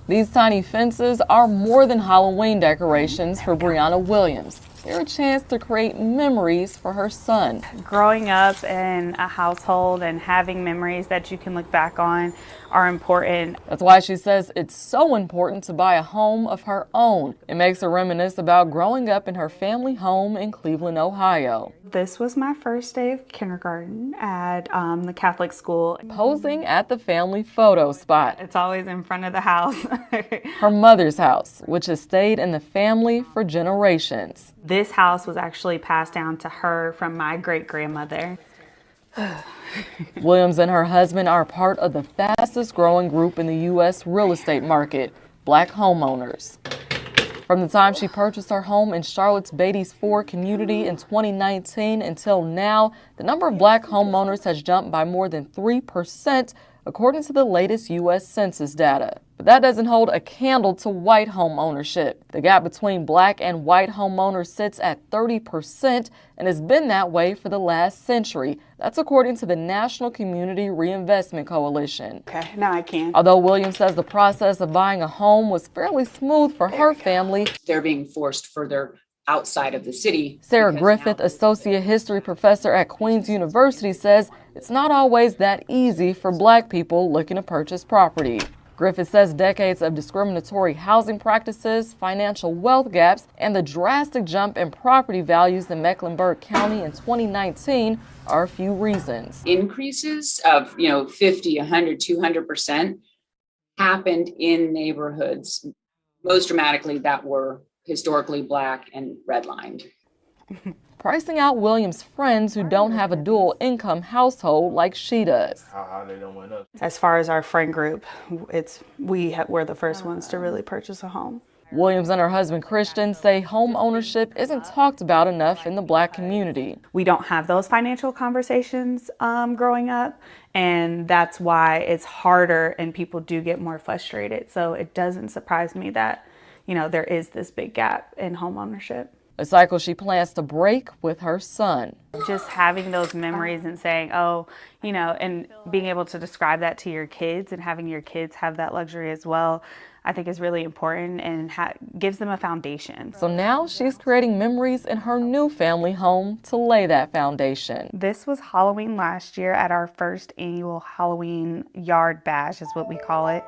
These tiny fences are more than Halloween decorations for Brianna Williams. They're a chance to create memories for her son. Growing up in a household and having memories that you can look back on are important. That's why she says it's so important to buy a home of her own. It makes her reminisce about growing up in her family home in Cleveland, Ohio. This was my first day of kindergarten at the Catholic school. Posing at the family photo spot. It's always in front of the house. Her mother's house, which has stayed in the family for generations. This house was actually passed down to her from my great-grandmother. Williams and her husband are part of the fastest growing group in the U.S. real estate market, Black homeowners. From the time she purchased her home in Charlotte's Beatties Ford community in 2019 until now, the number of Black homeowners has jumped by more than 3%, according to the latest U.S. Census data. But that doesn't hold a candle to white home ownership. The gap between Black and white homeowners sits at 30% and has been that way for the last century. That's according to the National Community Reinvestment Coalition. Okay, now I can. Although Williams says the process of buying a home was fairly smooth for her family, they're being forced further outside of the city. Sarah Griffith, associate history professor at Queen's University, says it's not always that easy for Black people looking to purchase property. Griffith says decades of discriminatory housing practices, financial wealth gaps, and the drastic jump in property values in Mecklenburg County in 2019 are a few reasons. Increases of 50, 100, 200% happened in neighborhoods, most dramatically that were historically Black and redlined. Pricing out Williams' friends who don't have a dual income household like she does. As far as our friend group, we're the first ones to really purchase a home. Williams and her husband Christian say home ownership isn't talked about enough in the Black community. We don't have those financial conversations growing up, and that's why it's harder and people do get more frustrated. So it doesn't surprise me that, there is this big gap in home ownership. A cycle she plans to break with her son. Just having those memories and saying, and being able to describe that to your kids and having your kids have that luxury as well, I think is really important and gives them a foundation. So now she's creating memories in her new family home to lay that foundation. This was Halloween last year at our first annual Halloween yard bash is what we call it.